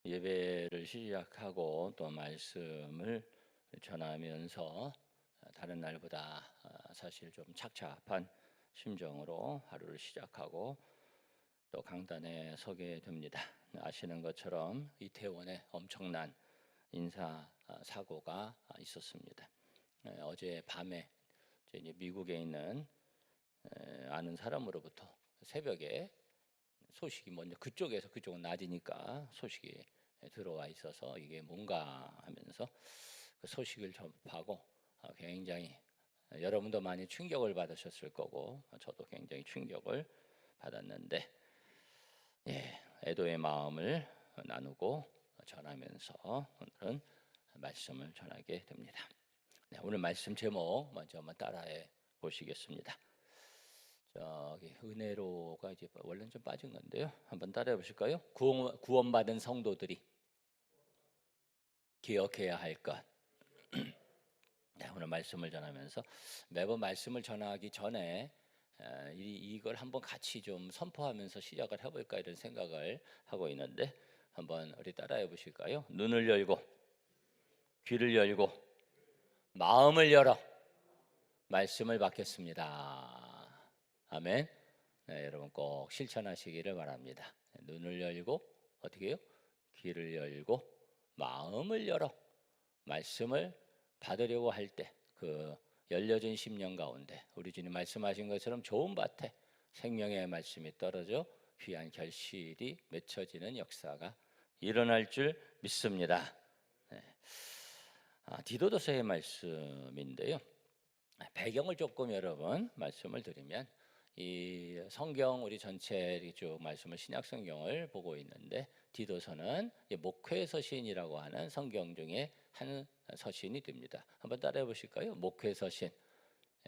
예배를 시작하고 또 말씀을 전하면서 다른 날보다 사실 좀 착잡한 심정으로 하루를 시작하고 또 강단에 서게 됩니다. 아시는 것처럼 이태원에 엄청난 인사 사고가 있었습니다. 어제 밤에 이제 미국에 있는 아는 사람으로부터 새벽에 소식이 먼저 그쪽은 낮이니까 소식이 들어와 있어서 이게 뭔가 하면서 그 소식을 접하고 굉장히 여러분도 많이 충격을 받으셨을 거고 저도 굉장히 충격을 받았는데 애도의 마음을 나누고 전하면서 오늘은 말씀을 전하게 됩니다. 오늘 말씀 제목 먼저 한번 따라해 보시겠습니다. 저기 은혜로가 이제 원래는 좀 빠진 건데요. 한번 따라해 보실까요? 구원받은 성도들이 기억해야 할 것. 오늘 말씀을 전하면서 매번 말씀을 전하기 전에 이걸 한번 같이 좀 선포하면서 시작을 해볼까 이런 생각을 하고 있는데 한번 우리 따라해 보실까요? 눈을 열고 귀를 열고 마음을 열어 말씀을 받겠습니다. 아멘. 여러분 꼭 실천하시기를 바랍니다. 눈을 열고 어떻게 해요? 귀를 열고 마음을 열어 말씀을 받으려고 할 때 그 열려진 심령 가운데 우리 주님 말씀하신 것처럼 좋은 밭에 생명의 말씀이 떨어져 귀한 결실이 맺혀지는 역사가 일어날 줄 믿습니다. 디도서의 말씀인데요. 배경을 조금 여러분 말씀을 드리면 이 성경 우리 전체 쭉 말씀을 신약 성경을 보고 있는데 디도서는 목회 서신이라고 하는 성경 중에 한 서신이 됩니다. 한번 따라해 보실까요? 목회 서신.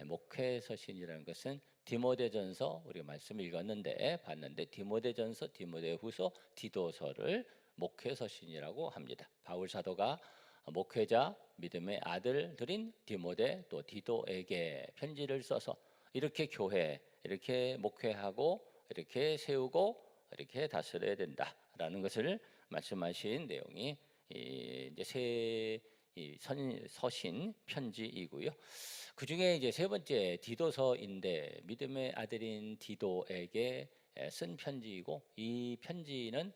목회 서신이라는 것은 디모데전서 우리가 말씀 읽었는데 봤는데 디모데전서, 디모데후서, 디도서를 목회 서신이라고 합니다. 바울 사도가 목회자 믿음의 아들들인 디모데 또 디도에게 편지를 써서 이렇게 교회 이렇게 목회하고 이렇게 세우고 이렇게 다스려야 된다라는 것을 말씀하신 내용이 이제 세 서신 편지이고요. 그 중에 이제 세 번째 디도서인데 믿음의 아들인 디도에게 쓴 편지이고 이 편지는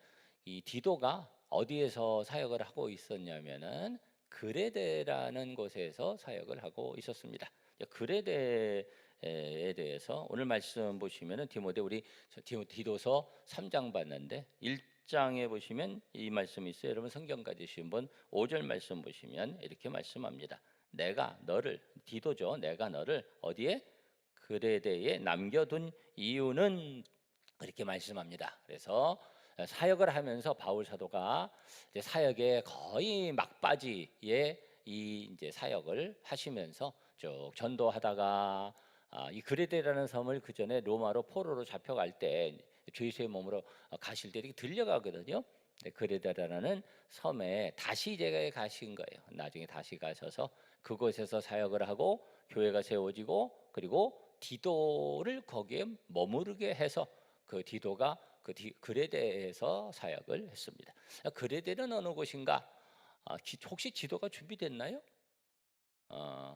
이 디도가 어디에서 사역을 하고 있었냐면은 그레데라는 곳에서 사역을 하고 있었습니다. 그레데에 대해서 오늘 말씀 보시면은 우리 디도서 3장 봤는데 1장에 보시면 이 말씀이 있어요. 여러분 성경 가지신 분 5절 말씀 보시면 이렇게 말씀합니다. 내가 너를 디도죠. 내가 너를 어디에 그레데에 남겨둔 이유는 그렇게 말씀합니다. 그래서 사역을 하면서 바울 사도가 이제 사역의 거의 막바지에 이 이제 사역을 하시면서 쭉 전도하다가 이 그레데라는 섬을 그 전에 로마로 포로로 잡혀갈 때 죄수의 몸으로 가실 때 이렇게 들려가거든요. 그레데라는 섬에 다시 제가 가신 거예요. 나중에 다시 가셔서 그곳에서 사역을 하고 교회가 세워지고 그리고 디도를 거기에 머무르게 해서 그 디도가 그레데에서 사역을 했습니다. 그레데는 어느 곳인가? 혹시 지도가 준비됐나요?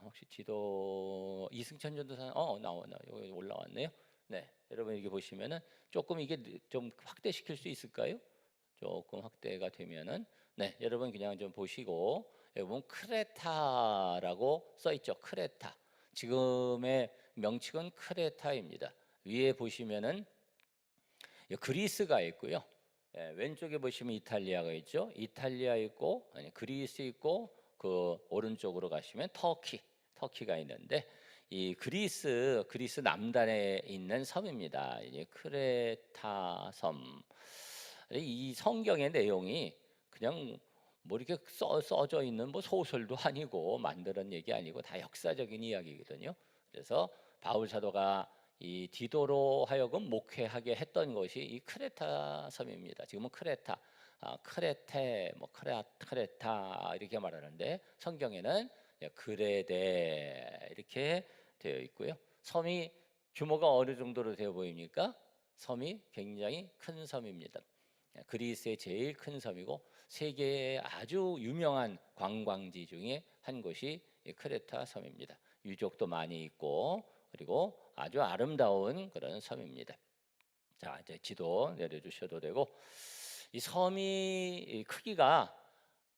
혹시 지도 이승천 전도사 나와 여기 올라왔네요. 네, 여러분 이게 보시면은 조금 이게 좀 확대시킬 수 있을까요? 조금 확대가 되면은 네, 여러분 그냥 좀 보시고 여기 보면 크레타라고 써 있죠. 크레타. 지금의 명칭은 크레타입니다. 위에 보시면은 그리스가 있고요. 왼쪽에 보시면 이탈리아가 있죠. 이탈리아 있고 그리스 있고 그 오른쪽으로 가시면 터키가 있는데 이 그리스 남단에 있는 섬입니다. 이제 크레타 섬. 이 성경의 내용이 그냥 뭐 이렇게 써져 있는 뭐 소설도 아니고 만드는 얘기 아니고 다 역사적인 이야기거든요. 그래서 바울 사도가 이 디도로 하여금 목회하게 했던 것이 이 크레타 섬입니다. 지금은 크레타, 크레테, 뭐 크레타 이렇게 말하는데 성경에는 그레데 이렇게 되어 있고요. 섬이 규모가 어느 정도로 되어 보입니까? 섬이 굉장히 큰 섬입니다. 그리스의 제일 큰 섬이고 세계의 아주 유명한 관광지 중에 한 곳이 이 크레타 섬입니다. 유적도 많이 있고 그리고 아주 아름다운 그런 섬입니다. 자, 이제 지도 내려주셔도 되고 이 섬이 크기가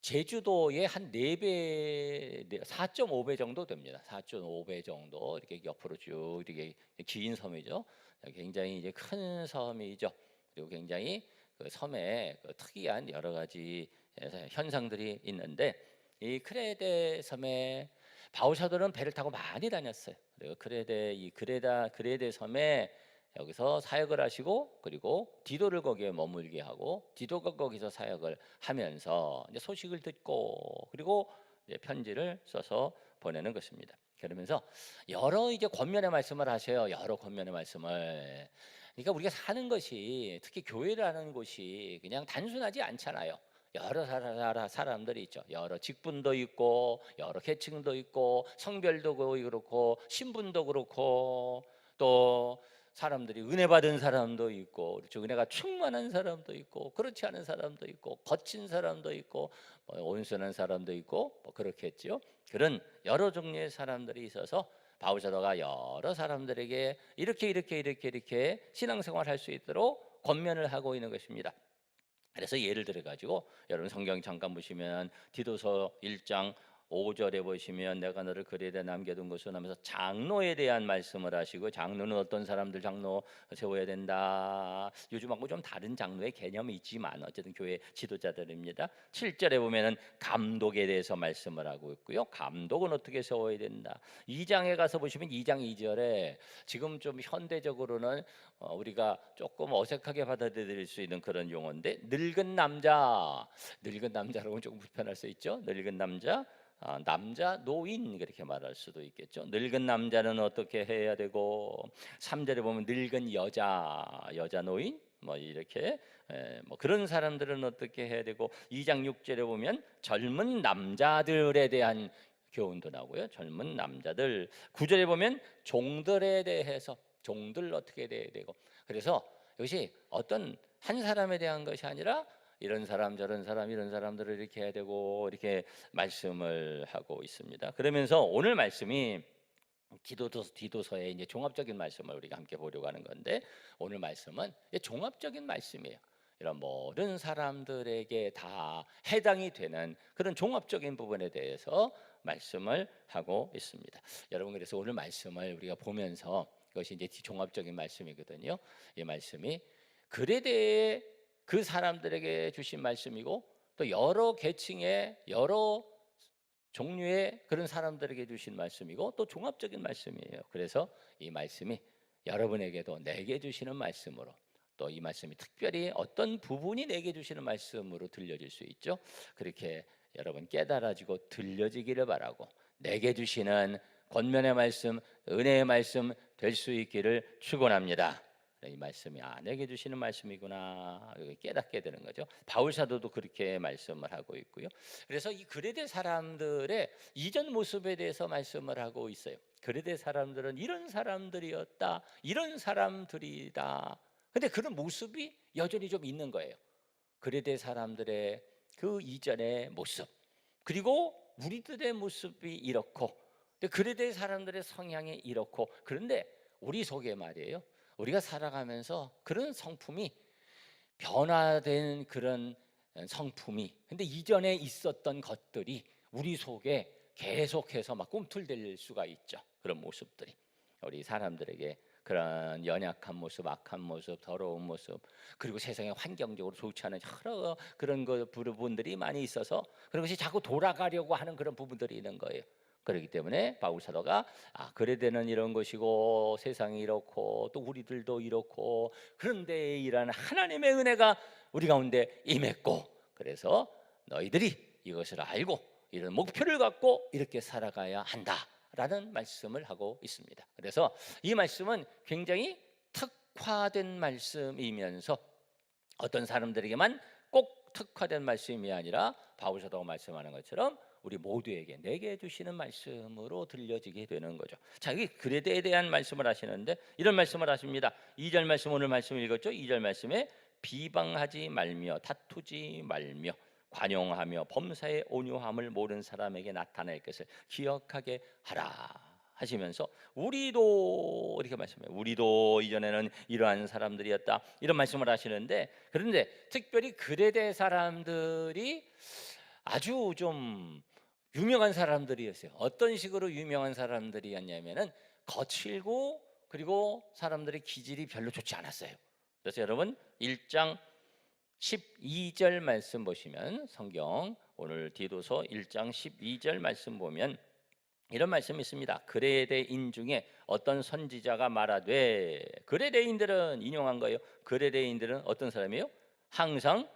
제주도의 한 4배, 4.5배 정도 됩니다. 4.5배 정도 이렇게 옆으로 쭉 이렇게 긴 섬이죠. 굉장히 이제 큰 섬이죠. 그리고 굉장히 그 섬에 그 특이한 여러 가지 현상들이 있는데 이 크레데 섬에 바울사도는 배를 타고 많이 다녔어요. 그리고 그레데 섬에 여기서 사역을 하시고 그리고 디도를 거기에 머물게 하고 디도가 거기서 사역을 하면서 이제 소식을 듣고 그리고 이제 편지를 써서 보내는 것입니다. 그러면서 여러 이제 권면의 말씀을 하셔요. 여러 권면의 말씀을. 그러니까 우리가 사는 것이 특히 교회라는 곳이 그냥 단순하지 않잖아요. 여러 사람들이 있죠. 여러 직분도 있고 여러 계층도 있고 성별도 그렇고 신분도 그렇고 또 사람들이 은혜 받은 사람도 있고 그렇죠. 은혜가 충만한 사람도 있고 그렇지 않은 사람도 있고 거친 사람도 있고 온순한 사람도 있고 그렇겠죠. 그런 여러 종류의 사람들이 있어서 바울 사도가 여러 사람들에게 이렇게 신앙생활 할 수 있도록 권면을 하고 있는 것입니다. 그래서 예를 들어 가지고 여러분 성경 잠깐 보시면 디도서 1장 5절에 보시면 내가 너를 그레데 남겨둔 것은 하면서 장로에 대한 말씀을 하시고 장로는 어떤 사람들 장로 세워야 된다. 요즘하고 좀 다른 장로의 개념이 있지만 어쨌든 교회 지도자들입니다. 7절에 보면은 감독에 대해서 말씀을 하고 있고요. 감독은 어떻게 세워야 된다. 2장에 가서 보시면 2장 2절에 지금 좀 현대적으로는 우리가 조금 어색하게 받아들일 수 있는 그런 용어인데 늙은 남자라고는 조금 불편할 수 있죠. 늙은 남자 남자 노인 그렇게 말할 수도 있겠죠. 늙은 남자는 어떻게 해야 되고 3절에 보면 늙은 여자 노인 뭐 이렇게 뭐 그런 사람들은 어떻게 해야 되고 2장 6절에 보면 젊은 남자들에 대한 교훈도 나오고요. 젊은 남자들 9절에 보면 종들에 대해서 종들 어떻게 돼야 되고 그래서 이것이 어떤 한 사람에 대한 것이 아니라 이런 사람 저런 사람 이런 사람들을 이렇게 해야 되고 이렇게 말씀을 하고 있습니다. 그러면서 오늘 말씀이 디도서의 이제 종합적인 말씀을 우리가 함께 보려고 하는 건데 오늘 말씀은 종합적인 말씀이에요. 이런 모든 사람들에게 다 해당이 되는 그런 종합적인 부분에 대해서 말씀을 하고 있습니다. 여러분 그래서 오늘 말씀을 우리가 보면서 그것이 이제 종합적인 말씀이거든요. 이 말씀이 글에 대해 그 사람들에게 주신 말씀이고 또 여러 계층의 여러 종류의 그런 사람들에게 주신 말씀이고 또 종합적인 말씀이에요. 그래서 이 말씀이 여러분에게도 내게 주시는 말씀으로 또 이 말씀이 특별히 어떤 부분이 내게 주시는 말씀으로 들려질 수 있죠. 그렇게 여러분 깨달아지고 들려지기를 바라고 내게 주시는 권면의 말씀, 은혜의 말씀 될 수 있기를 축원합니다. 이 말씀이 내게 주시는 말씀이구나 깨닫게 되는 거죠. 바울 사도도 그렇게 말씀을 하고 있고요. 그래서 이 그레데 사람들의 이전 모습에 대해서 말씀을 하고 있어요. 그레데 사람들은 이런 사람들이었다, 이런 사람들이다. 근데 그런 모습이 여전히 좀 있는 거예요. 그레데 사람들의 그 이전의 모습 그리고 우리들의 모습이 이렇고 그레데 사람들의 성향이 이렇고 그런데 우리 속에 말이에요. 우리가 살아가면서 그런 성품이 변화된 그런 성품이 근데 이전에 있었던 것들이 우리 속에 계속해서 막 꿈틀댈 수가 있죠. 그런 모습들이 우리 사람들에게 그런 연약한 모습, 악한 모습, 더러운 모습 그리고 세상에 환경적으로 좋지 않은 여러 그런 부분들이 많이 있어서 그런 것이 자꾸 돌아가려고 하는 그런 부분들이 있는 거예요. 그렇기 때문에 바울 사도가 그레데는 이런 것이고 세상이 이렇고 또 우리들도 이렇고 그런데 이라는 하나님의 은혜가 우리 가운데 임했고 그래서 너희들이 이것을 알고 이런 목표를 갖고 이렇게 살아가야 한다라는 말씀을 하고 있습니다. 그래서 이 말씀은 굉장히 특화된 말씀이면서 어떤 사람들에게만 꼭 특화된 말씀이 아니라 바울 사도가 말씀하는 것처럼 우리 모두에게 내게 주시는 말씀으로 들려지게 되는 거죠. 자, 여기 그레데에 대한 말씀을 하시는데 이런 말씀을 하십니다. 2절 말씀 오늘 말씀 읽었죠? 2절 말씀에 비방하지 말며 다투지 말며 관용하며 범사의 온유함을 모르는 사람에게 나타낼 것을 기억하게 하라 하시면서 우리도 이렇게 말씀해요. 우리도 이전에는 이러한 사람들이었다 이런 말씀을 하시는데, 그런데 특별히 그레데 사람들이 아주 좀 유명한 사람들이었어요. 어떤 식으로 유명한 사람들이었냐면은 거칠고 그리고 사람들의 기질이 별로 좋지 않았어요. 그래서 여러분 1장 12절 말씀 보시면, 성경 오늘 디도서 1장 12절 말씀 보면 이런 말씀이 있습니다. 그레데인 중에 어떤 선지자가 말하되, 그레데인들은 인용한 거예요. 그레데인들은 어떤 사람이에요? 항상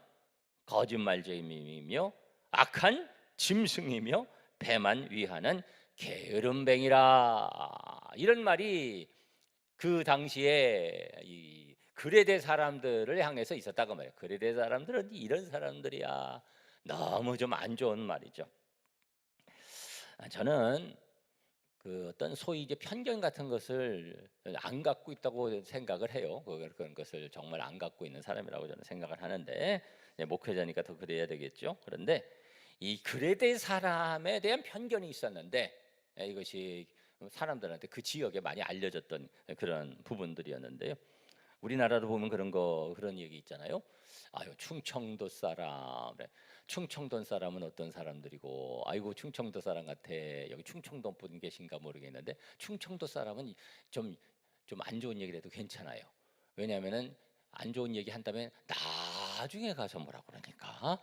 거짓말쟁이이며 악한 짐승이며 배만 위하는 게으름뱅이라. 이런 말이 그 당시에 이 그레데 사람들을 향해서 있었다고 말해요. 그레데 사람들은 이런 사람들이야. 너무 좀 안 좋은 말이죠. 저는 그 어떤 소위 이제 편견 같은 것을 안 갖고 있다고 생각을 해요. 그런 것을 정말 안 갖고 있는 사람이라고 저는 생각을 하는데, 목회자니까 더 그래야 되겠죠. 그런데 이 그레데 사람에 대한 편견이 있었는데, 이것이 사람들한테 그 지역에 많이 알려졌던 그런 부분들이었는데요. 우리나라도 보면 그런 얘기 있잖아요. 아유, 충청도 사람, 그래. 충청도 사람은 어떤 사람들이고, 아이고 충청도 사람 같아. 여기 충청도 분 계신가 모르겠는데, 충청도 사람은 좀 안 좋은 얘기를 해도 괜찮아요. 왜냐하면은 안 좋은 얘기 한다면 나중에 가서 뭐라 그러니까.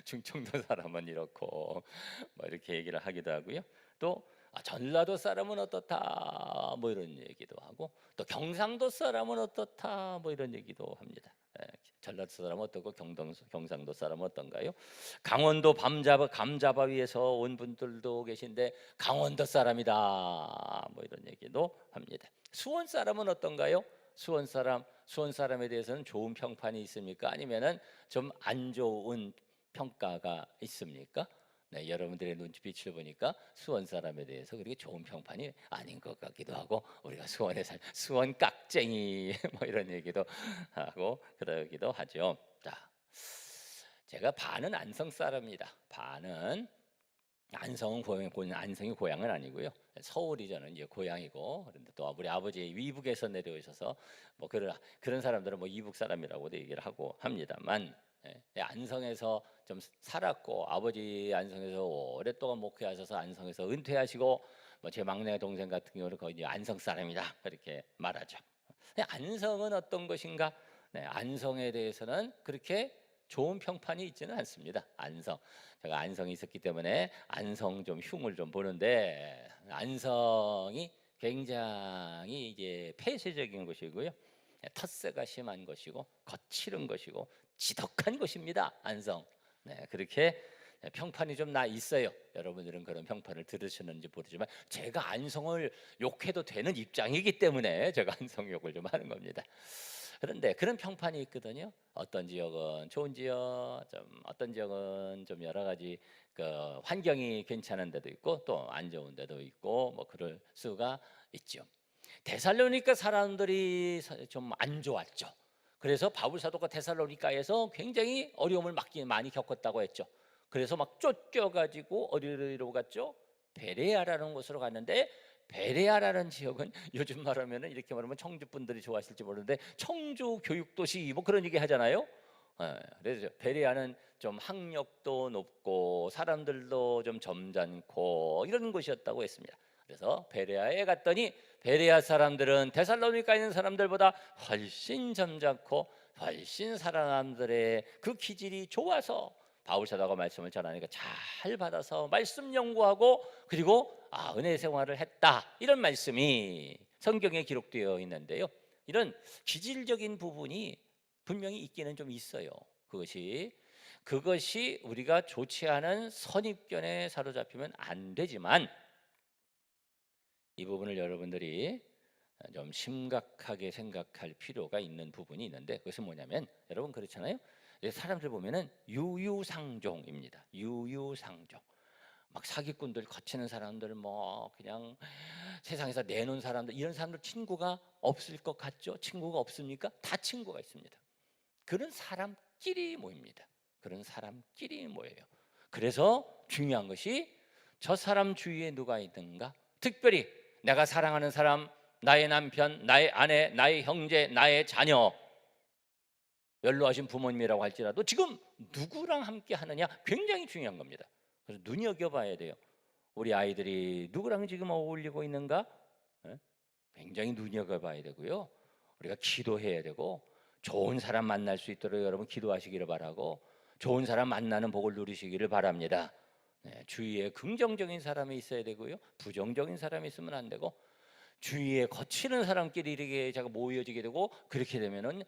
충청도 사람은 이렇고 뭐 이렇게 얘기를 하기도 하고요. 또 전라도 사람은 어떻다 뭐 이런 얘기도 하고, 또 경상도 사람은 어떻다 뭐 이런 얘기도 합니다. 전라도 사람은 어떻고 경상도 사람은 어떤가요? 강원도 감자바위에서 온 분들도 계신데 강원도 사람이다 뭐 이런 얘기도 합니다. 수원 사람은 어떤가요? 수원 사람에 대해서는 좋은 평판이 있습니까? 아니면은 좀 안 좋은 평가가 있습니까? 네, 여러분들의 눈빛을 보니까 수원 사람에 대해서 그렇게 좋은 평판이 아닌 것 같기도 하고, 우리가 수원 깍쟁이 뭐 이런 얘기도 하고 그러기도 하죠. 자, 제가 반은 안성 사람입니다. 반은 안성이 고향은 아니고요. 서울이 저는 이제 고향이고, 그런데 또 우리 아버지 위북에서 내려오셔서 뭐 그런 사람들은 뭐 이북 사람이라고도 얘기를 하고 합니다만, 안성에서 좀 살았고, 아버지 안성에서 오랫동안 목회하셔서 안성에서 은퇴하시고, 뭐 제 막내 동생 같은 경우는 거의 이제 안성 사람이다 그렇게 말하죠. 안성은 어떤 것인가? 네, 안성에 대해서는 그렇게 좋은 평판이 있지는 않습니다. 제가 안성에 있었기 때문에 안성 좀 흉을 좀 보는데, 안성이 굉장히 이제 폐쇄적인 것이고요, 텃세가 심한 것이고 거칠은 것이고 지독한 곳입니다. 안성. 네, 그렇게 평판이 좀 나 있어요. 여러분들은 그런 평판을 들으셨는지 모르지만 제가 안성을 욕해도 되는 입장이기 때문에 제가 안성 욕을 좀 하는 겁니다. 그런데 그런 평판이 있거든요. 어떤 지역은 좋은 지역, 어떤 지역은 좀 여러 가지 그 환경이 괜찮은 데도 있고 또 안 좋은 데도 있고 뭐 그럴 수가 있죠. 데살로니가 사람들이 좀 안 좋았죠. 그래서 바울 사도가 데살로니가에서 굉장히 어려움을 많이 겪었다고 했죠. 그래서 막 쫓겨가지고 어디로 갔죠? 베레아라는 곳으로 갔는데, 베레아라는 지역은 요즘 말하면은 이렇게 말하면 청주 분들이 좋아하실지 모르는데 청주 교육도시 뭐 그런 얘기 하잖아요. 그래서 베레아는 좀 학력도 높고 사람들도 좀 점잖고 이런 곳이었다고 했습니다. 그래서 베레아에 갔더니 베레아 사람들은 데살로니가에 있는 사람들보다 훨씬 점잖고 훨씬 사람들의 그 기질이 좋아서 바울 사도가 말씀을 전하니까 잘 받아서 말씀 연구하고 그리고 은혜 생활을 했다, 이런 말씀이 성경에 기록되어 있는데요. 이런 기질적인 부분이 분명히 있기는 좀 있어요. 그것이 우리가 좋지 않은 선입견에 사로잡히면 안 되지만, 이 부분을 여러분들이 좀 심각하게 생각할 필요가 있는 부분이 있는데, 그것은 뭐냐면, 여러분 그렇잖아요. 사람들 보면은 유유상종입니다. 유유상종. 막 사기꾼들, 거치는 사람들, 뭐 그냥 세상에서 내놓은 사람들, 이런 사람들 친구가 없을 것 같죠? 친구가 없습니까? 다 친구가 있습니다. 그런 사람끼리 모입니다. 그런 사람끼리 모여요. 그래서 중요한 것이 저 사람 주위에 누가 있는가? 특별히 내가 사랑하는 사람, 나의 남편, 나의 아내, 나의 형제, 나의 자녀, 연로하신 부모님이라고 할지라도 지금 누구랑 함께 하느냐 굉장히 중요한 겁니다. 그래서 눈여겨봐야 돼요. 우리 아이들이 누구랑 지금 어울리고 있는가? 굉장히 눈여겨봐야 되고요. 우리가 기도해야 되고, 좋은 사람 만날 수 있도록 여러분 기도하시기를 바라고, 좋은 사람 만나는 복을 누리시기를 바랍니다. 주위에 긍정적인 사람이 있어야 되고요, 부정적인 사람이 있으면 안 되고, 주위에 거치는 사람끼리 이렇게 자꾸 모여지게 되고, 그렇게 되면은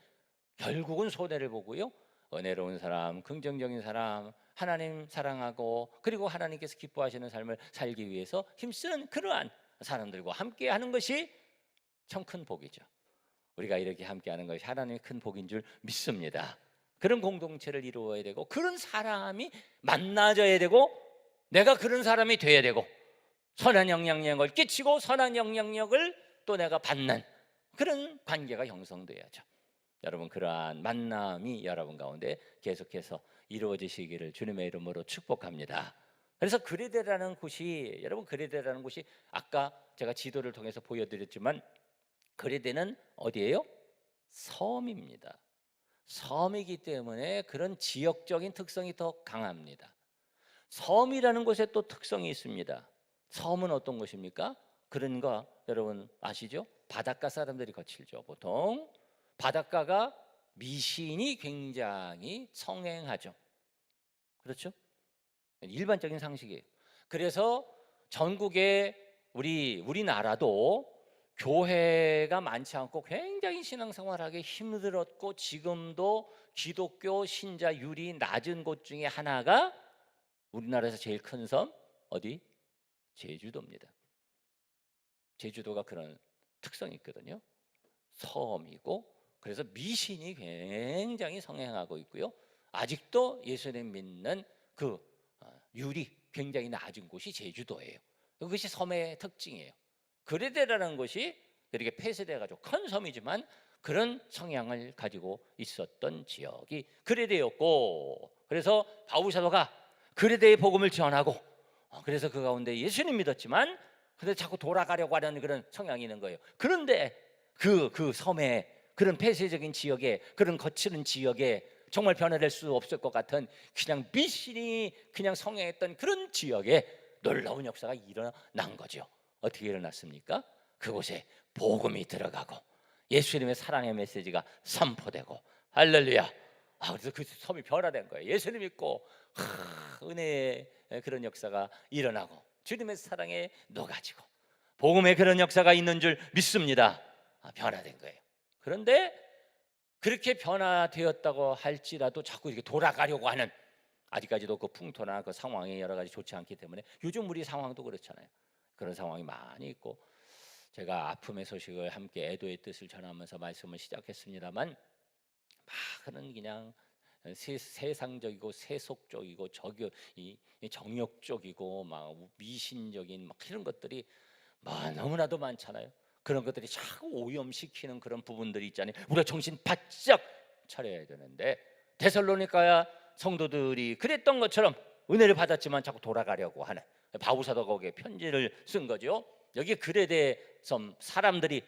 결국은 손해를 보고요. 은혜로운 사람, 긍정적인 사람, 하나님 사랑하고 그리고 하나님께서 기뻐하시는 삶을 살기 위해서 힘쓰는 그러한 사람들과 함께 하는 것이 참 큰 복이죠. 우리가 이렇게 함께 하는 것이 하나님의 큰 복인 줄 믿습니다. 그런 공동체를 이루어야 되고, 그런 사람이 만나져야 되고, 내가 그런 사람이 돼야 되고, 선한 영향력을 끼치고 선한 영향력을 또 내가 받는 그런 관계가 형성돼야죠. 여러분, 그러한 만남이 여러분 가운데 계속해서 이루어지시기를 주님의 이름으로 축복합니다. 그래서 그레데라는 곳이, 여러분, 그레데라는 곳이 아까 제가 지도를 통해서 보여드렸지만 그레데는 어디예요? 섬입니다. 섬이기 때문에 그런 지역적인 특성이 더 강합니다. 섬이라는 곳에 또 특성이 있습니다. 섬은 어떤 곳입니까? 그런 거 여러분 아시죠? 바닷가 사람들이 거칠죠. 보통 바닷가가 미신이 굉장히 성행하죠. 그렇죠? 일반적인 상식이에요. 그래서 전국에 우리나라도 교회가 많지 않고 굉장히 신앙생활하기 힘들었고, 지금도 기독교 신자율이 낮은 곳 중에 하나가 우리나라에서 제일 큰 섬 어디? 제주도입니다. 제주도가 그런 특성이 있거든요. 섬이고, 그래서 미신이 굉장히 성행하고 있고요. 아직도 예수님 믿는 그 율이 굉장히 낮은 곳이 제주도예요. 그것이 섬의 특징이에요. 그레데라는 곳이 이렇게 폐쇄돼가지고 큰 섬이지만 그런 성향을 가지고 있었던 지역이 그레데였고, 그래서 바울 사도가 그레데의 복음을 전하고, 그래서 그 가운데 예수님 믿었지만 근데 자꾸 돌아가려고 하는 그런 성향이 있는 거예요. 그런데 그 섬에, 그런 폐쇄적인 지역에, 그런 거칠은 지역에 정말 변화될 수 없을 것 같은 그냥 미신이 그냥 성행했던 그런 지역에 놀라운 역사가 일어난 거죠. 어떻게 일어났습니까? 그곳에 복음이 들어가고 예수님의 사랑의 메시지가 선포되고, 할렐루야. 그래서 그 섬이 변화된 거예요. 예수님 믿고 은혜의 그런 역사가 일어나고 주님의 사랑에 녹아지고 복음의 그런 역사가 있는 줄 믿습니다. 변화된 거예요. 그런데 그렇게 변화되었다고 할지라도 자꾸 이렇게 돌아가려고 하는, 아직까지도 그 풍토나 그 상황이 여러 가지 좋지 않기 때문에 요즘 우리 상황도 그렇잖아요. 그런 상황이 많이 있고, 제가 아픔의 소식을 함께 애도의 뜻을 전하면서 말씀을 시작했습니다만, 그런 그냥 세상적이고 세속적이고 정욕적이고 막 미신적인 막 이런 것들이 너무나도 많잖아요. 그런 것들이 자꾸 오염시키는 그런 부분들이 있잖아요. 우리가 정신 바짝 차려야 되는데, 데살로니가 성도들이 그랬던 것처럼 은혜를 받았지만 자꾸 돌아가려고 하는, 바울 사도가 거기에 편지를 쓴 거죠. 여기 그레데 섬 사람들이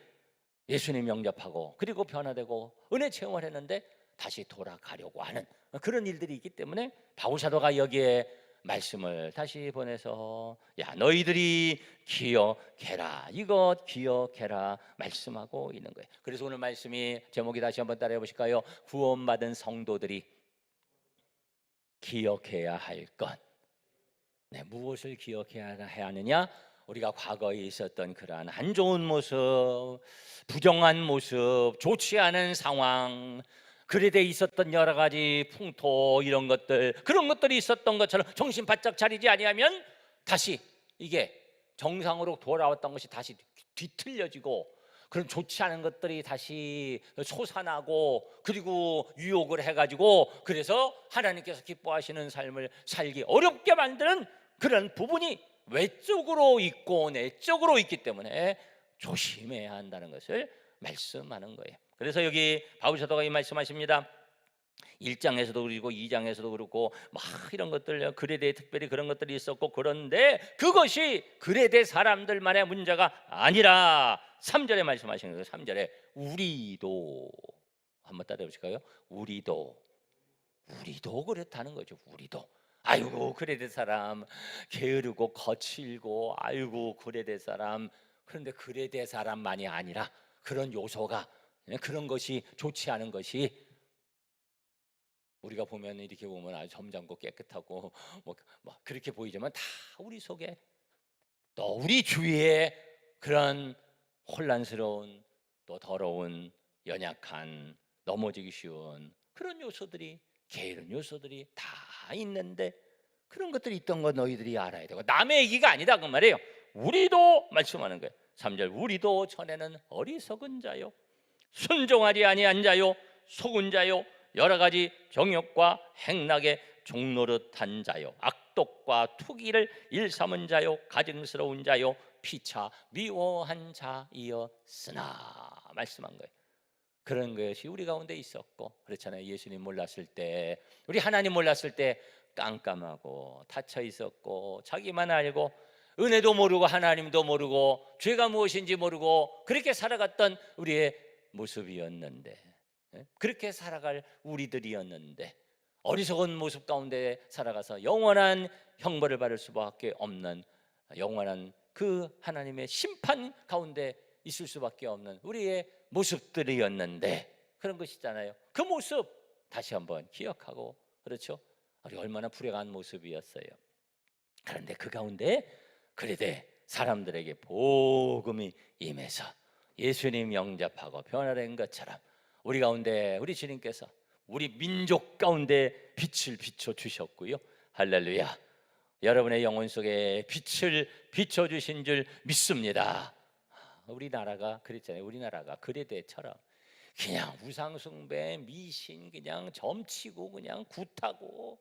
예수님 영접하고 그리고 변화되고 은혜 체험을 했는데 다시 돌아가려고 하는 그런 일들이 있기 때문에 바울 사도가 여기에 말씀을 다시 보내서, 야, 너희들이 기억해라, 이것 기억해라 말씀하고 있는 거예요. 그래서 오늘 말씀이 제목이 다시 한번 따라해 보실까요? 구원받은 성도들이 기억해야 할 것. 무엇을 기억해야 하느냐? 우리가 과거에 있었던 그러한 안 좋은 모습, 부정한 모습, 좋지 않은 상황, 그레데에 있었던 여러 가지 풍토, 이런 것들, 그런 것들이 있었던 것처럼 정신 바짝 차리지 아니하면 다시 이게 정상으로 돌아왔던 것이 다시 뒤틀려지고, 그런 좋지 않은 것들이 다시 솟아나고, 그리고 유혹을 해가지고 그래서 하나님께서 기뻐하시는 삶을 살기 어렵게 만드는 그런 부분이 외적으로 있고 내적으로 있기 때문에 조심해야 한다는 것을 말씀하는 거예요. 그래서 여기 바울 사도가 이 말씀하십니다. 1장에서도 그리고 2장에서도 그렇고 막 이런 것들 글에 대해 특별히 그런 것들이 있었고, 그런데 그것이 글에 대해 사람들만의 문제가 아니라 3절에 말씀하시는 거예요. 3절에 우리도, 한번 따라해 보실까요? 우리도 그렇다는 거죠. 우리도. 아이고 글에 대해 사람 게으르고 거칠고, 아이고 글에 대해 사람. 그런데 글에 대해 사람만이 아니라 그런 요소가, 그런 것이 좋지 않은 것이, 우리가 보면 이렇게 보면 아주 점잖고 깨끗하고 뭐 그렇게 보이지만 다 우리 속에, 또 우리 주위에 그런 혼란스러운, 또 더러운, 연약한, 넘어지기 쉬운 그런 요소들이, 게으른 요소들이 다 있는데, 그런 것들이 있던 거 너희들이 알아야 되고, 남의 얘기가 아니다 그 말이에요. 우리도 말씀하는 거예요. 3절, 우리도 전에는 어리석은 자요, 순종하지 아니한 자요, 속은 자요, 여러 가지 정욕과 행락에 종노릇한 자요, 악독과 투기를 일삼은 자요, 가증스러운 자요, 피차 미워한 자이었으나, 말씀한 거예요. 그런 것이 우리 가운데 있었고, 그렇잖아요. 예수님 몰랐을 때, 우리 하나님 몰랐을 때 깜깜하고 닫혀 있었고, 자기만 알고 은혜도 모르고 하나님도 모르고 죄가 무엇인지 모르고 그렇게 살아갔던 우리의 모습이었는데, 그렇게 살아갈 우리들이었는데, 어리석은 모습 가운데 살아가서 영원한 형벌을 받을 수밖에 없는, 영원한 그 하나님의 심판 가운데 있을 수밖에 없는 우리의 모습들이었는데, 그런 것이잖아요. 그 모습 다시 한번 기억하고, 그렇죠? 우리 얼마나 불행한 모습이었어요. 그런데 그 가운데 그래도 사람들에게 복음이 임해서 예수님 영접하고 변화된 것처럼, 우리 가운데 우리 주님께서 우리 민족 가운데 빛을 비춰 주셨고요. 할렐루야. 여러분의 영혼 속에 빛을 비춰 주신 줄 믿습니다. 우리나라가 그랬잖아요. 우리나라가 그레데처럼 그냥 우상숭배, 미신, 그냥 점치고 그냥 굿하고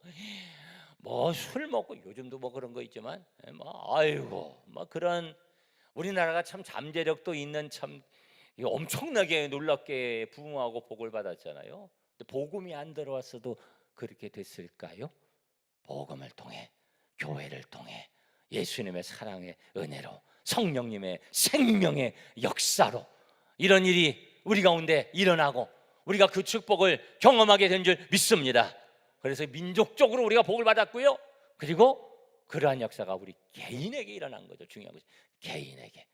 뭐 술 먹고, 요즘도 뭐 그런 거 있지만 뭐 아이고 뭐 그런, 우리나라가 참 잠재력도 있는, 참 엄청나게 놀랍게 부흥하고 복을 받았잖아요. 근데 복음이 안 들어왔어도 그렇게 됐을까요? 복음을 통해, 교회를 통해, 예수님의 사랑의 은혜로, 성령님의 생명의 역사로 이런 일이 우리 가운데 일어나고 우리가 그 축복을 경험하게 된 줄 믿습니다. 그래서 민족적으로 우리가 복을 받았고요. 그리고 그러한 역사가 우리 개인에게 일어난 거죠. 중요한 것이 개인에게.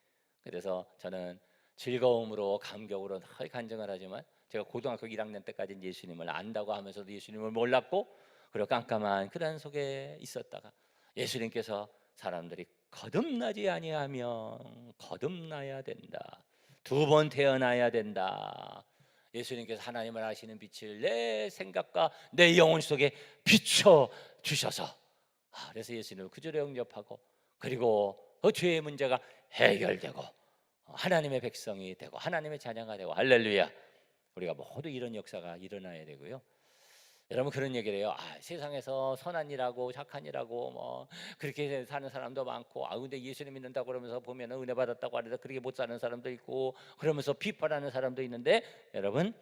그래서 저는 즐거움으로, 감격으로 늘 간증을 하지만, 제가 고등학교 1학년 때까지 예수님을 안다고 하면서도 예수님을 몰랐고, 그리고 깜깜한 그런 속에 있었다가 예수님께서 사람들이 거듭나지 아니하면 거듭나야 된다, 2번 태어나야 된다, 예수님께서 하나님을 아시는 빛을 내 생각과 내 영혼 속에 비춰 주셔서, 그래서 예수님을 구주로 영접하고, 그리고 그 죄의 문제가 해결되고 하나님의 백성이 되고 하나님의 자녀가 되고, 할렐루야. 우리가 모두 이런 역사가 일어나야 되고요. 여러분 그런 얘기를 해요. 세상에서 선한 일하고 착한 일하고 뭐 그렇게 사는 사람도 많고, 근데 예수님 믿는다고 그러면서 보면 은혜 받았다고 하는데 그렇게 못 사는 사람도 있고, 그러면서 비판하는 사람도 있는데, 여러분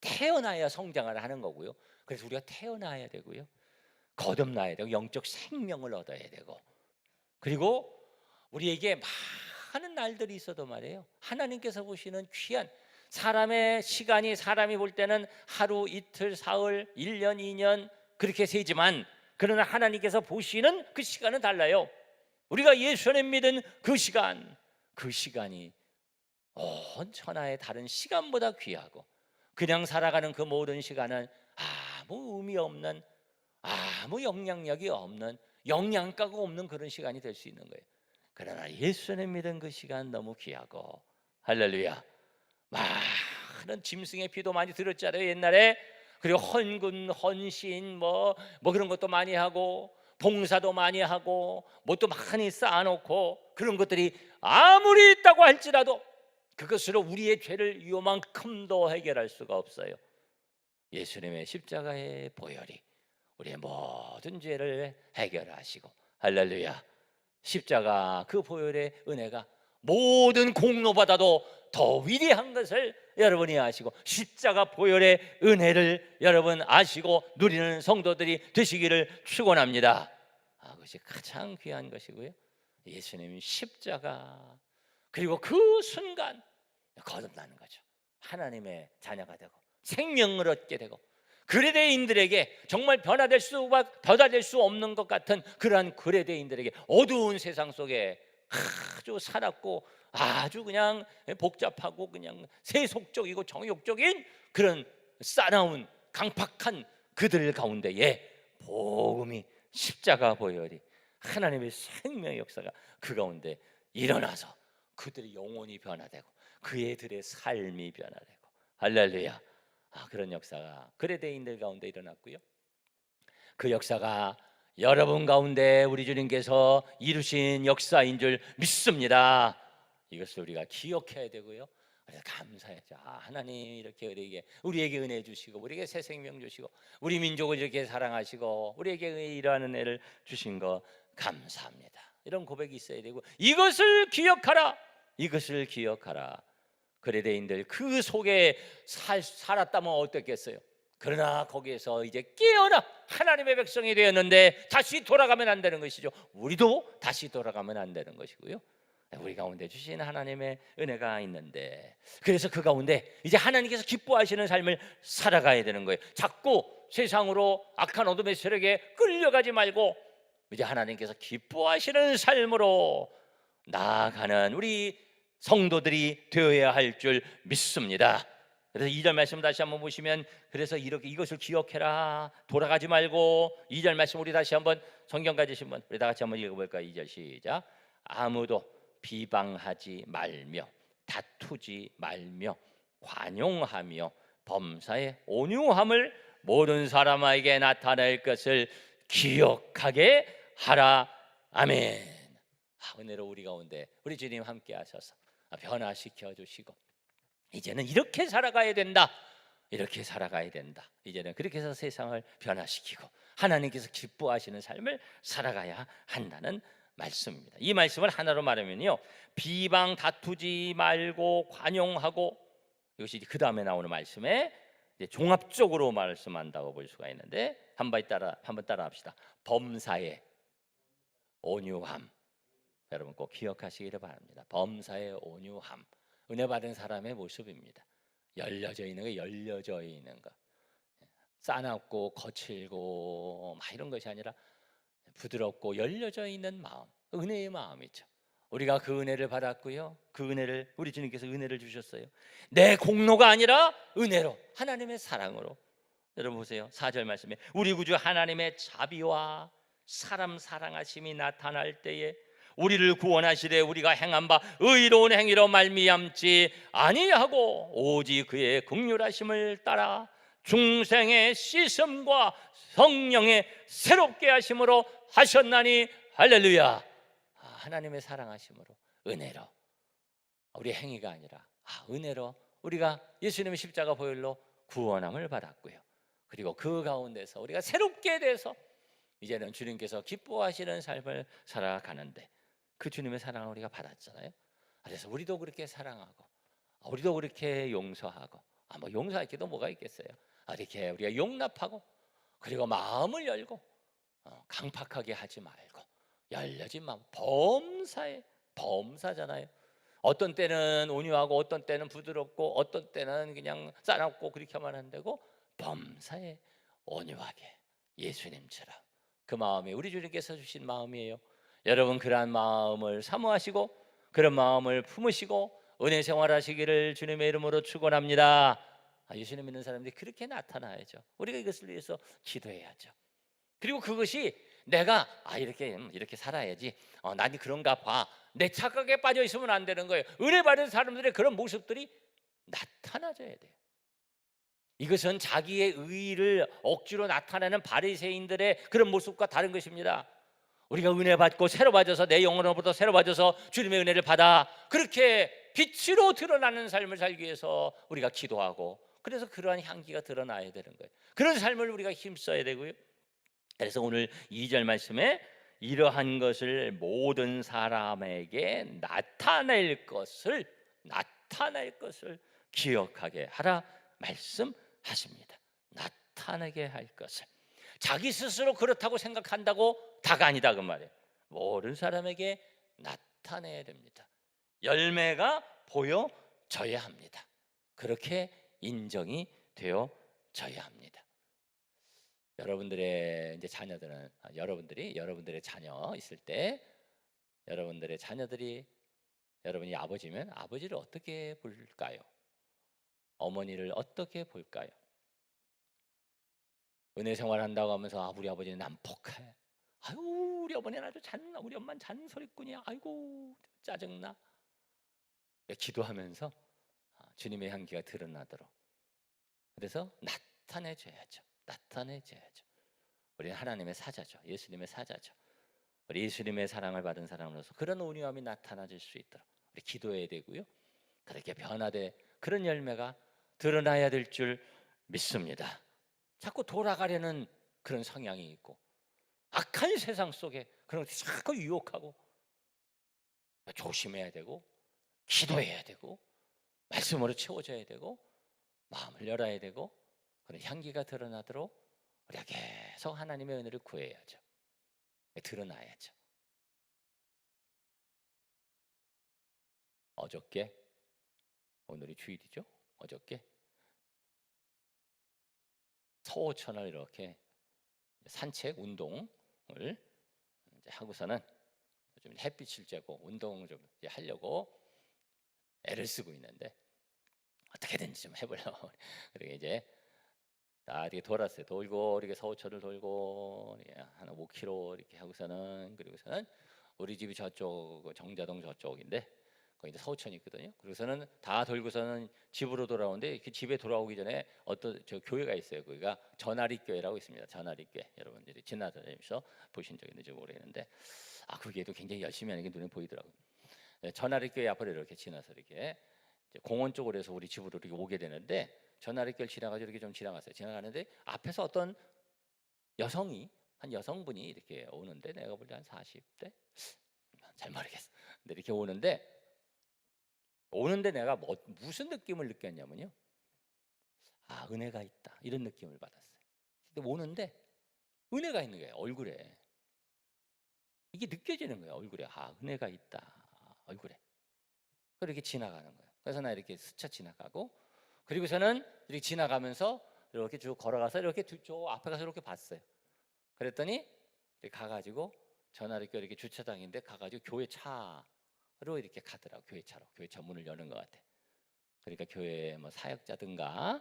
태어나야 성장을 하는 거고요. 그래서 우리가 태어나야 되고요, 거듭나야 되고, 영적 생명을 얻어야 되고, 그리고 우리에게 많은 날들이 있어도 말이에요, 하나님께서 보시는 귀한, 사람의 시간이, 사람이 볼 때는 하루, 이틀, 사흘, 1년, 2년 그렇게 세지만, 그러나 하나님께서 보시는 그 시간은 달라요. 우리가 예수님 믿은 그 시간, 그 시간이 온 천하의 다른 시간보다 귀하고, 그냥 살아가는 그 모든 시간은 아무 의미 없는, 아무 영향력이 없는, 영양가가 없는 그런 시간이 될 수 있는 거예요. 그러나 예수님 믿은 그 시간 너무 귀하고, 할렐루야. 많은 짐승의 피도 많이 들었잖아요 옛날에. 그리고 헌금, 헌신 뭐 그런 것도 많이 하고, 봉사도 많이 하고, 뭣도 많이 쌓아놓고, 그런 것들이 아무리 있다고 할지라도 그것으로 우리의 죄를 요만큼도 해결할 수가 없어요. 예수님의 십자가의 보혈이 우리의 모든 죄를 해결하시고, 할렐루야. 십자가 그 보혈의 은혜가 모든 공로보다도 더 위대한 것을 여러분이 아시고 십자가 보혈의 은혜를 여러분 아시고 누리는 성도들이 되시기를 축원합니다. 그것이 가장 귀한 것이고요. 예수님이 십자가, 그리고 그 순간 거듭나는 거죠. 하나님의 자녀가 되고 생명을 얻게 되고 그레데인들에게 정말 변화될 수 없는 것 같은 그러한 그레데인들에게 어두운 세상 속에 아주 살았고 아주 그냥 복잡하고 그냥 세속적이고 정욕적인 그런 싸나운 강팍한 그들 가운데에 복음이, 십자가 보혈이, 하나님의 생명의 역사가 그 가운데 일어나서 그들의 영혼이 변화되고 그들의 삶이 변화되고 할렐루야. 그런 역사가 그레데인들 가운데 일어났고요. 그 역사가 여러분 가운데 우리 주님께서 이루신 역사인 줄 믿습니다. 이것을 우리가 기억해야 되고요. 그래서 감사해야죠. 하나님 이렇게 우리에게 은혜 주시고 우리에게 새 생명 주시고 우리 민족을 이렇게 사랑하시고 우리에게 이러한 은혜를 주신 거 감사합니다. 이런 고백이 있어야 되고 이것을 기억하라. 이것을 기억하라. 그레데인들 그 속에 살았다면 어땠겠어요? 그러나 거기에서 이제 깨어나 하나님의 백성이 되었는데 다시 돌아가면 안 되는 것이죠. 우리도 다시 돌아가면 안 되는 것이고요. 우리 가운데 주신 하나님의 은혜가 있는데 그래서 그 가운데 이제 하나님께서 기뻐하시는 삶을 살아가야 되는 거예요. 자꾸 세상으로 악한 어둠의 세력에 끌려가지 말고 이제 하나님께서 기뻐하시는 삶으로 나아가는 우리 성도들이 되어야 할 줄 믿습니다. 그래서 2절 말씀 다시 한번 보시면 그래서 이렇게 이것을 기억해라. 돌아가지 말고 2절 말씀 우리 다시 한번 성경 가지신 분 우리 다 같이 한번 읽어볼까요? 2절 시작. 아무도 비방하지 말며 다투지 말며 관용하며 범사에 온유함을 모든 사람에게 나타낼 것을 기억하게 하라. 아멘. 은혜로 우리 가운데 우리 주님 함께 하셔서 변화시켜 주시고 이제는 이렇게 살아가야 된다. 이렇게 살아가야 된다. 이제는 그렇게 해서 세상을 변화시키고 하나님께서 기뻐하시는 삶을 살아가야 한다는 말씀입니다. 이 말씀을 하나로 말하면요, 비방 다투지 말고 관용하고, 이것이 그 다음에 나오는 말씀에 이제 종합적으로 말씀한다고 볼 수가 있는데 한번 따라 합시다. 범사에 온유함. 여러분 꼭 기억하시기를 바랍니다. 범사의 온유함, 은혜 받은 사람의 모습입니다. 열려져 있는 거, 싸납고 거칠고 막 이런 것이 아니라 부드럽고 열려져 있는 마음, 은혜의 마음이죠. 우리가 그 은혜를 받았고요, 그 은혜를 우리 주님께서 은혜를 주셨어요. 내 공로가 아니라 은혜로, 하나님의 사랑으로. 여러분 보세요, 4절 말씀에 우리 구주 하나님의 자비와 사람 사랑하심이 나타날 때에 우리를 구원하시되 우리가 행한 바 의로운 행위로 말미암지 아니하고 오직 그의 긍휼하심을 따라 중생의 씻음과 성령의 새롭게 하심으로 하셨나니 할렐루야. 하나님의 사랑하심으로, 은혜로, 우리 행위가 아니라 은혜로 우리가 예수님의 십자가 보혈로 구원함을 받았고요. 그리고 그 가운데서 우리가 새롭게 돼서 이제는 주님께서 기뻐하시는 삶을 살아가는데 그 주님의 사랑을 우리가 받았잖아요. 그래서 우리도 그렇게 사랑하고 우리도 그렇게 용서하고 뭐 용서할 게도 뭐가 있겠어요. 이렇게 우리가 용납하고 그리고 마음을 열고 강팍하게 하지 말고 열려진 마음, 범사잖아요. 어떤 때는 온유하고 어떤 때는 부드럽고 어떤 때는 그냥 싸납고 그렇게 하면 안 되고 범사에 온유하게 예수님처럼 그 마음이 우리 주님께서 주신 마음이에요. 여러분 그러한 마음을 사모하시고 그런 마음을 품으시고 은혜 생활하시기를 주님의 이름으로 축원합니다. 예수님 믿는 사람들이 그렇게 나타나야죠. 우리가 이것을 위해서 기도해야죠. 그리고 그것이 내가 이렇게 살아야지, 나는 그런가 봐, 내 착각에 빠져 있으면 안 되는 거예요. 은혜 받은 사람들의 그런 모습들이 나타나줘야 돼요. 이것은 자기의 의의를 억지로 나타내는 바리새인들의 그런 모습과 다른 것입니다. 우리가 은혜 받고 새로 받아서 내 영혼으로부터 새로 받아서 주님의 은혜를 받아 그렇게 빛으로 드러나는 삶을 살기 위해서 우리가 기도하고 그래서 그러한 향기가 드러나야 되는 거예요. 그런 삶을 우리가 힘써야 되고요. 그래서 오늘 2절 말씀에 이러한 것을 모든 사람에게 나타낼 것을 기억하게 하라 말씀하십니다. 나타내게 할 것을. 자기 스스로 그렇다고 생각한다고 다가 아니다 그 말이에요. 모든 사람에게 나타내야 됩니다. 열매가 보여져야 합니다. 그렇게 인정이 되어져야 합니다. 여러분들의 이제 자녀들은 여러분들의 자녀 있을 때 여러분들의 자녀들이 여러분이 아버지면 아버지를 어떻게 볼까요? 어머니를 어떻게 볼까요? 은혜 생활한다고 하면서 우리 아버지는 난폭해. 아유 우리 어머니는 아주 우리 엄마는 잔소리꾼이야. 아이고 짜증나. 기도하면서 주님의 향기가 드러나도록. 그래서 나타내줘야죠. 우리는 하나님의 사자죠. 예수님의 사자죠. 우리 예수님의 사랑을 받은 사람으로서 그런 온유함이 나타나질 수 있도록 우리 기도해야 되고요. 그렇게 변화돼 그런 열매가 드러나야 될 줄 믿습니다. 자꾸 돌아가려는 그런 성향이 있고 악한 세상 속에 그런 것이 자꾸 유혹하고 조심해야 되고 기도해야 되고 말씀으로 채워져야 되고 마음을 열어야 되고 그런 향기가 드러나도록 우리가 계속 하나님의 은혜를 구해야죠. 드러나야죠. 어저께 오늘이 주일이죠. 어저께 서호천을 이렇게 산책 운동을 이제 하고서는 좀 햇빛을 쬐고 운동을 좀 하려고 애를 쓰고 있는데 어떻게든지 좀 해보려고 그렇게 이제 이렇게 돌았어요. 돌고 이렇게 서호천을 돌고 한 5km 이렇게 하고서는 그리고서는 우리 집이 저쪽 정자동 저쪽인데 거기 이제 서호천이 있거든요. 그래서는 다 돌고서는 집으로 돌아오는데 그 집에 돌아오기 전에 어떤 저 교회가 있어요. 거기가 전아리 교회라고 있습니다. 전아리 교회 여러분들이 지나다니면서 보신 적 있는지 모르겠는데 거기에도 굉장히 열심히 하는 게 눈에 보이더라고요. 전아리 교회 앞으로 이렇게 지나서 이렇게 공원 쪽으로 해서 우리 집으로 이렇게 오게 되는데 전아리 교회를 지나가지고 이렇게 좀 지나갔어요. 지나가는데 앞에서 어떤 한 여성분이 이렇게 오는데 내가 볼 때 한 40대 잘 모르겠어. 근데 이렇게 오는데 내가 무슨 느낌을 느꼈냐면요. 은혜가 있다 이런 느낌을 받았어요. 근데 오는데 은혜가 있는 거예요. 얼굴에 이게 느껴지는 거예요. 얼굴에 은혜가 있다 얼굴에. 그렇게 지나가는 거예요. 그래서 나 이렇게 스쳐 지나가고 그리고서는 이렇게 지나가면서 이렇게 쭉 걸어가서 이렇게 저 앞에 가서 이렇게 봤어요. 그랬더니 이렇게 가가지고 전화를 이렇게 주차장인데 가가지고 교회 차로 이렇게 가더라고. 교회 차 문을 여는 것 같아. 그러니까 교회 뭐 사역자든가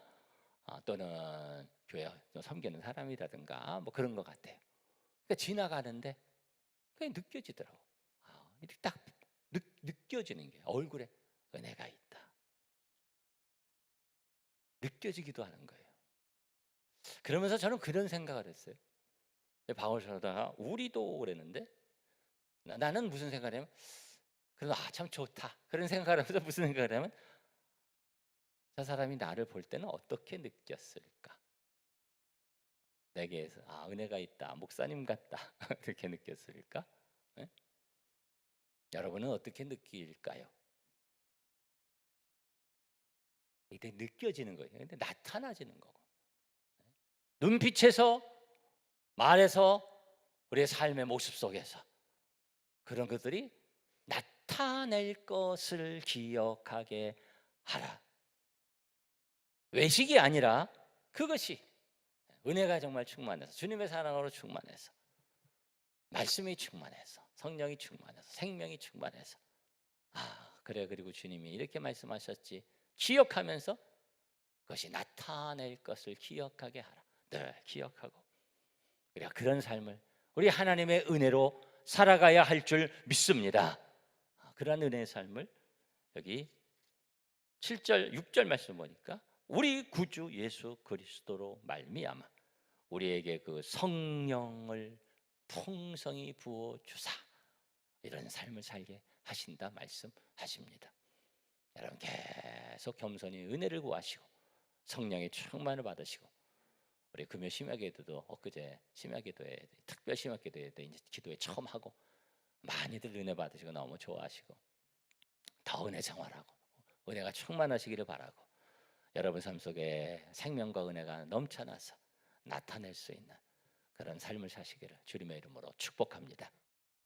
또는 교회 섬기는 사람이라든가 뭐 그런 것 같아요. 그러니까 지나가는데 그냥 느껴지더라고. 이렇게 딱 느껴지는 게 얼굴에 은혜가 있다. 느껴지기도 하는 거예요. 그러면서 저는 그런 생각을 했어요. 방을 전하다가 우리도 그랬는데 나는 무슨 생각을 하면 그래도 참 좋다 그런 생각을 하면서 무슨 생각을 하면 저 사람이 나를 볼 때는 어떻게 느꼈을까? 내게서 은혜가 있다 목사님 같다 그렇게 느꼈을까? 네? 여러분은 어떻게 느낄까요? 이게 느껴지는 거예요. 근데 나타나지는 거고 눈빛에서 말에서 우리의 삶의 모습 속에서 그런 것들이 나타낼 것을 기억하게 하라. 외식이 아니라 그것이 은혜가 정말 충만해서 주님의 사랑으로 충만해서 말씀이 충만해서 성령이 충만해서 생명이 충만해서 그래 그리고 주님이 이렇게 말씀하셨지 기억하면서 그것이 나타낼 것을 기억하게 하라. 늘 기억하고 우리가 그런 삶을 우리 하나님의 은혜로 살아가야 할 줄 믿습니다. 그러한 은혜의 삶을 여기 7절 6절 말씀 보니까 우리 구주 예수 그리스도로 말미암아 우리에게 그 성령을 풍성히 부어 주사 이런 삶을 살게 하신다 말씀하십니다. 여러분 계속 겸손히 은혜를 구하시고 성령의 충만을 받으시고 우리 금요 심야기도도 엊그제 심야기도에 특별 심야기도에 이제 기도회 처음 하고 많이들 은혜 받으시고 너무 좋아하시고 더 은혜 정활하고 은혜가 충만하시기를 바라고 여러분 삶 속에 생명과 은혜가 넘쳐나서 나타낼 수 있는 그런 삶을 사시기를 주님의 이름으로 축복합니다.